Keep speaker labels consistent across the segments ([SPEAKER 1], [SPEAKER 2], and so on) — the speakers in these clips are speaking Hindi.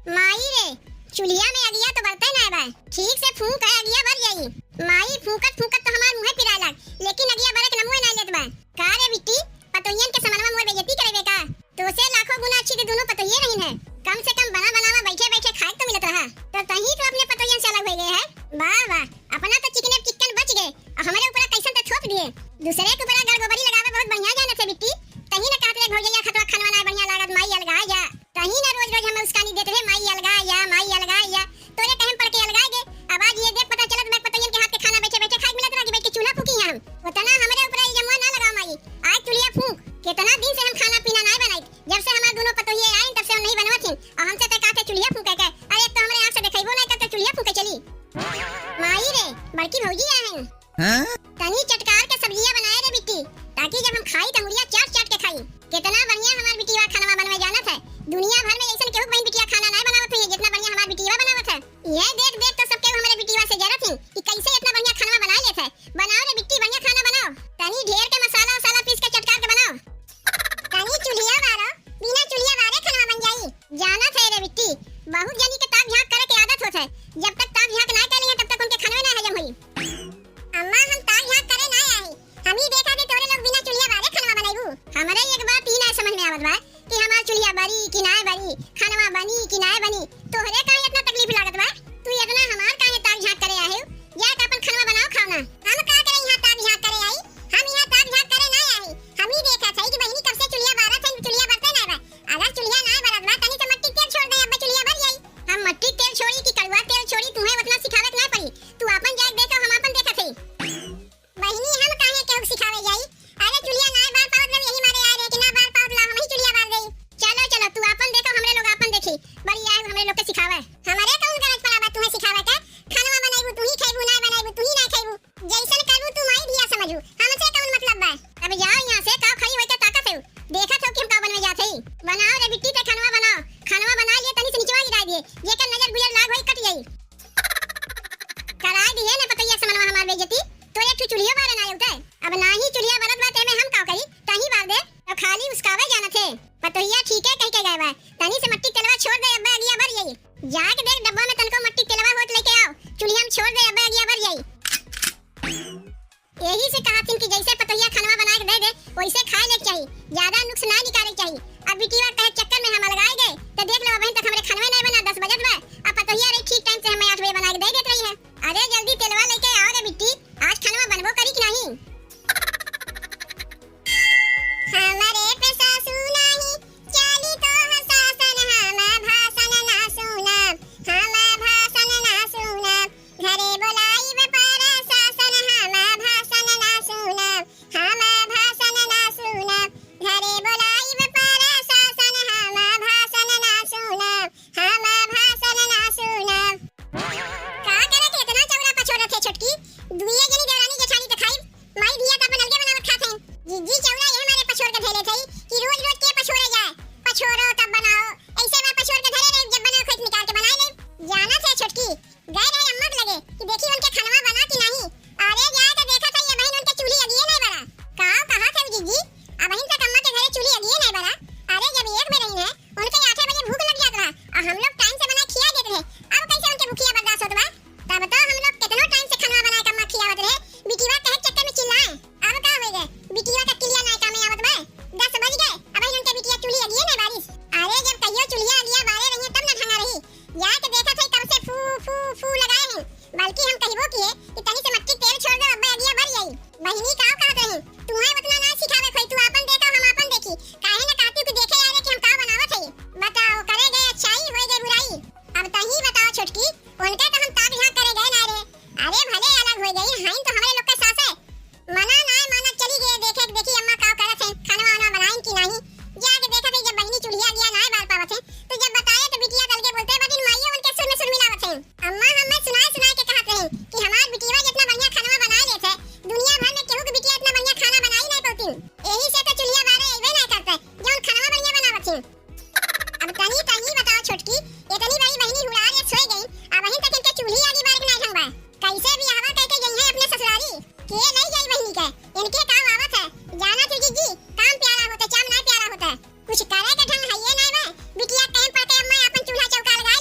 [SPEAKER 1] माई रे चुलिया में अगिया तो बढ़ते ना बा, ठीक से फूंक है अगिया भर जाई। माई फूंकत फूंकत तो हमार मुंह पिराए लग, लेकिन अगिया भरे के नमुए ना लेत बा। का रे बिट्टी पतोहियन के समनवा मोर बेइज्जती करेबे का? तो से लाखों गुना अच्छी के दोनों पतोहिये रहीन है, कम से कम बना बनावा बैठे बैठे खाए तो मिलत रहा। तो तही तो अपने पतोहियन से अलग हो गए है। वाह वाह, अपना तो चिकन चिकन बच गए और हमारे ऊपर कैसन तो थोप दिए। दूसरे के ऊपर गड़गोबरी लगावे बहुत बढ़िया जाने से बिट्टी। तही ना कहत रे भौजैया खतवा खानवा ना बढ़िया लागत, माई अलगा जा। तही ना रोज रोज हम उसकानी देते रे माई अलगा या माई अलगा या। तोरे कहम पड़ के अलगा गे। अब आज ये देख पता चलत मैं पतोहियन के हाथ के खाना बैठे बैठे खाए मिलत रहा कि बैठ के चूल्हा फूकी हम। उतना हमरे ऊपर ये जमुआ ना लगाओ माई, आज चुलिया फूक। कितना दिन से हम खाना पीना नहीं बनाई, जब से हमारे दोनों पतोहिये आए तब से हम नहीं बनवत थी। और हमसे तो कहते चुलिया फूके के, अरे तो हमरे आंख से देखइबो नहीं करते चुलिया फूके चली। माई रे बड़की भौजी आए हैं, तनी चटकार के सब्जियां बनाए रे बिट्टी, ताकि जब हम खाई त मुड़िया चाट चाट के खाई। कितना बढ़िया हमार बिटिया खाना बनवे जानत है। दुनिया भर में ऐसन केहू बहन बिटिया खाना नहीं बनावत है जितना बढ़िया हमार बिटिया बनावत है। ये देख देख तो सब केहू हमरे बिटिया से जरत है कि कैसे इतना बढ़िया खाना बना लेत है। बनाओ रे बिट्टी बढ़िया खाना बनाओ, तनी ढेर के मसाला वसाला पीस के चटकार के बनाओ। तनी चुलिया बारो, बिना चुलिया बारे खाना बन जाई। जानत है रे बिट्टी, बहुत जनी के ताक झांक करे के आदत होत है, जब तक ताक झांक ना करेंगे तब तक उनके खाना ना हजम होई। अम्मा हम ताक झांक करे ना आई, हम ही देखा दे तोरे लोग बिना चुलिया बारे खाना बनाइबू। हमरे एक बात ही ना समझ में आवत बा कि हमार चुलिया बरी कि ना बरी, खाना बनी कि ना बनी। तोहरे काहे इतना तकलीफ लागत बा? तू इतना हमार काहे ताक झांक करे आहियो? या त अपन खाना बनाओ खाओ ना। हम का करे यहां ताक झांक करे आई? हम यहां ताक झांक करे ना आई। हम ही देखा था कि बहिनी कब से चुलिया बारत है, चुलिया बरते ना बा। अगर चुलिया ना बरत बा तनी तो मट्टी तेल छोड़ दे, अब चुलिया भर जाई। हम मट्टी तेल छोड़ी कि कड़वा तेल छोड़ी तुम्हें उतना सिखावत ना पड़ी। तू अपन जाके देखो, हम अपन देखत हई। बहिनी हम काहे केहू सिखावे जाई? अरे चुलिया ना बार पावत रह, यही मारे आए रे कि ना बार पावत ला, हम ही चुलिया बार गई। चलो चलो तू अपन देखो, हमरे लोग अपन देखी। बड़ी आए हमरे लोग के सिखावे, हमरे कौन गरज पड़ा बा तुम्हें सिखावे के? खाना बनाइबू तू ही खाइबू, ना बनाइबू तू ही ना खाइबू। जैसन करबू तू माई दिया समझू, हमसे कौन मतलब बा? अब जाओ यहां से, का खाई होय त ताकत है। देखत हो कि हम का बनवे जात हई। बनाओ रे बिट्टी ते खाना बनाओ, खाना बना लिए तनी से निचवा गिरा दिए, जेकर नजर गुजर लाग होई कट जाई। करा दिए ना पतैया से मनवा हमार बेइज्जती। तो एक चुलिया बारे ना होता है, अब ना ही चुलिया बरत बात में हम का करी, तही बार दे तो खाली उसकावे जाना थे। पतैया ठीक है कह के गए बा, तनी से मट्टी तेलवा छोड़ दे, अब अगिया भर जाई। जाके देख डब्बा में तनको मट्टी तेलवा होत लेके आओ, चुलिया में छोड़ दे, अब अगिया भर जाई। यही से कहा थी कि जैसे पतैया खाना बना के दे दे वैसे खाए ले चाहिए, ज्यादा नुक्स ना निकाले चाहिए। अब बिटिया कहे चक्कर में हम अलगाए गए तो देख लो अभी तक हमरे खाना नहीं बना, 10 बजत बा। अब पतैया रे ठीक टाइम से हमें 8 बजे बना के दे देत रही है। अरे जल्दी तेलवा लेके आओ रे बिट्टी, आज खाना बनबो करी कि नहीं? हमारे पे सासू नहीं चाली तो हसासन, हम भाषण ना सुनब, हम भाषण ना सुनब। घरे बोलाई बपारा सासन, हम भाषण ना सुनब, हम भाषण ना सुनब। घरे बोलाई बपारा सासन, हम भाषण ना सुनब, हम भाषण ना सुनब। का करे के इतना चौड़ा पछोड़ा थे छोटकी? दुनिया जनी देवरानी जेठानी त खाई, माई दिया त अपन अलगे बनावत खात हैं। जी चौड़ा ये हमारे पछोड़ के धैले थई कि रोज रोज के पछोड़े जाए। पछोड़ो तब बनाओ, ऐसे मैं पछोड़ के धरे रहे, जब बनाओ खेत निकाल के बना ले। जाना थे छोटकी, गए रहे अम्मक लगे कि देखी उनके खाना बना कि नहीं। अरे जाए तो देखा था ये बहन उनके चूल्ही अगिए नहीं बना। कहा थे जीजी, अब बहन तक अम्मा के घरे चूल्ही अगिए नहीं बना। अरे जब एक में रही है उनके 8 बजे भूख लग जात बा और हम लोग टाइम से बना खिया देत रहे। अब कैसे उनके भूखिया बर्दाश्त होत बा? तब तो हम लोग कितना टाइम से खाना बना के अम्मा खियावत रहे। बिटिया कहे चक्कर में चिल्लाए, अब का हो गए? बिटिया का किलिया नहीं काम में आवत बा, 10 बज गए, अब उनके बिटिया चूल्ही अगिए नहीं बारिश। अरे जब कहियो चूल्हिया अगिया बारे रही तब ना ढंगा रही। जाके देखा था कब से फू फू फू लगाए हैं, बल्कि हम कहिबो किए कि तनी से मट्टी तेल छोड़ दो, अब अगिया भर जाई। बहिनी का कहत रही, तुम्हें उतना ना सिखावे कोई, तू अपन देखा हम अपन देखी। काहे ना कहती कि देखे यार कि हम का बनावत हई। बताओ करे गए अच्छाई होए गए बुराई? अब तही बताओ छोटकी, उनके तो हम ताक झांक करे गए ना रे। अरे भले अलग हो गई हाइन तो हमारे लोग के सास है। मना ना माना चली गए, देखे देखी अम्मा का करत है, खाना वाना बनाइन कि नहीं। जाके देखा थे जब बहिनी चुलिया गया ना बार पावत है तो जब बताए तो बिटिया दल के बोलते बदिन माईया उनके सुर में सुर मिलावत है। अम्मा हमें सुनाए सुनाए के कहत रही कि हमार बिटिया जितना बढ़िया खाना बना लेत है, दुनिया भर में केहू के बिटिया इतना बढ़िया खाना बनाई नहीं पाउतीन। यही से तो चुलिया बारे अइबे नहीं करते जौन खाना बढ़िया बनावत है। अब तनी तनी बताओ छोटकी, इतनी बड़ी बहिनी हुड़ार ये सोई गई, अब वहीं तक इनके चूल्ही आगे बार के नहीं ढंग बा। कैसे भी हवा कह के गई है अपने ससुरारी के नहीं गई बहिनी के, इनके काम आवत है। जाना थी जीजी, काम प्यारा होता चाम ना प्यारा होता, कुछ करे के ढंग है ये नहीं बा। बिटिया टाइम पर के अम्मा अपन चूल्हा चौका लगा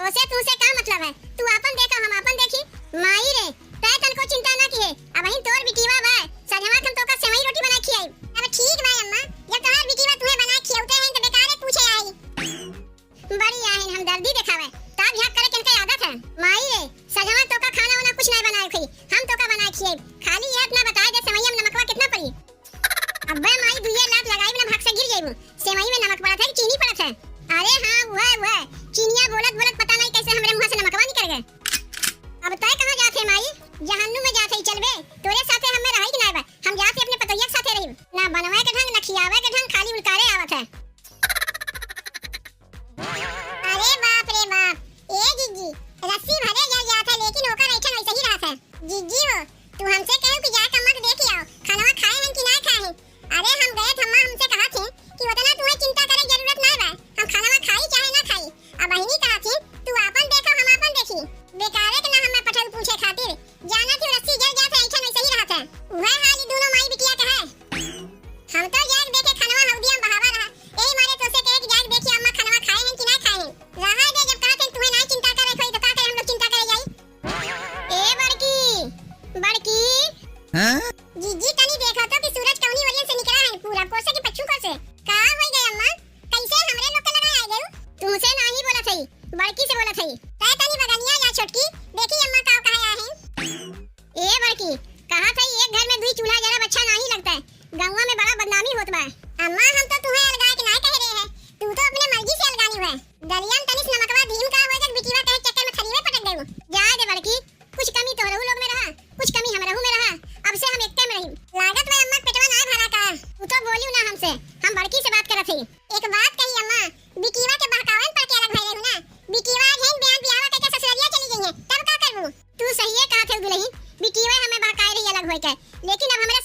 [SPEAKER 1] ओसे तुसे का मतलब है? तू अपन देखो हम अपन देखी। माई रे तय तन को चिंता ना किए। अब ही तोर बिटीवा बा सजवा हम तो का सेवई रोटी बना खियाई। अब ठीक बा अम्मा, जब तोहार बिटीवा तुम्हें बना खियाउते हैं तो बेकारे पूछे आई। बड़ी आहिन हम दर्दी दिखावे तब झक करे किनके आदत है। माई रे सजवा तो का खाना वाना कुछ नहीं बनाए खई, हम तो का बनाए खियाई। खाली ये इतना बताए दे सेवई में नमकवा कितना पड़ी। अब्बे माई दुइया लात लगाई बिना भाग से गिर जाइबू। सेवई में नमक पड़ा था कि चीनी पड़ा था? अरे हां वो चीनिया बोलत बोलत पता नहीं कैसे हमरे मुंह से नमकवा निकल गए। अब तय कहां जाथे माई? जहन्नुम में जाथे चलबे। तोरे साथे हम में रही कि नहीं बा? हम जाथे अपने पतोहिया के साथे रही। ना बनवाए के ढंग ना खियावे के ढंग, खाली उलकारे आवत है। अरे बाप रे बाप, ए जीजी रस्सी भरे जल जात है लेकिन ओकर ऐठन वैसे ही रहत है। जीजी हो तू हमसे कहू कि जा कमक देख आओ खाना खाए हैं कि ना खाए हैं। अरे हम गए थम्मा हमसे कहा थे कि उतना तुम्हें चिंता करे जरूरत नहीं बा, हम खाना खाई चाहे ना खाई। अब बहिनी कहा थी तू अपन देखो हम अपन देखी। बेकारे के ना हमें पठल पूछे खातिर जाना थी रस्सी जल जात है ऐठन वैसे ही रहत है। वह हाल दोनों माई बिटिया का है। हम तो जाग देखे खाना हौदिया बहावा रहा, एही मारे तो से कहे कि जाग देखी अम्मा खाना खाए हैं कि ना खाए हैं। रहा दे जब कहा थे तुम्हें नहीं चिंता करे कोई तो का करे हम लोग चिंता करे जाई। ए बड़की
[SPEAKER 2] हां
[SPEAKER 1] जीजी तनी देखो तो कि सूरज कौनी वजह से निकला है पूरा कोसे की पछू कोसे का हो गई अम्मा? कैसे हमरे लोग के लगा आ गए? तुमसे नहीं बोला थई, बड़की से बोला थई। तय तनी बगनिया या छोटकी देखी अम्मा का कहा है। ए बड़की कहा थई एक घर में दुई चूल्हा जरा अच्छा नहीं लगता है, गंगा में बड़ा बदनामी होत बा। अम्मा हम तो तुम्हें अलगाए के ना कह रहे हैं, तू तो अपने मर्जी से अलगानी है। दरियन तनिस नमकवा धीम का हो जब बिटीवा कहे चक्कर में खरीवे पटक गई। जा दे बड़की, कुछ कमी तो रहू लोग में रहा, कुछ कमी हम रहू में रहा। अब से हम एकते में रही। लागत में अम्मा पेटवा ना भरा का। तू तो बोलियो ना हमसे, हम बड़की से बात करत हई। एक बात कही अम्मा, बिटीवा के बहकावन पर के अलग भई रहू ना। बिटीवा घेन बयान बियावा करके ससुरिया चली गई है, तब का करबू? तू सही है कहा थे दुल्हन, बिटीवा हमें बहकाए रही अलग होई के, लेकिन अब हमरे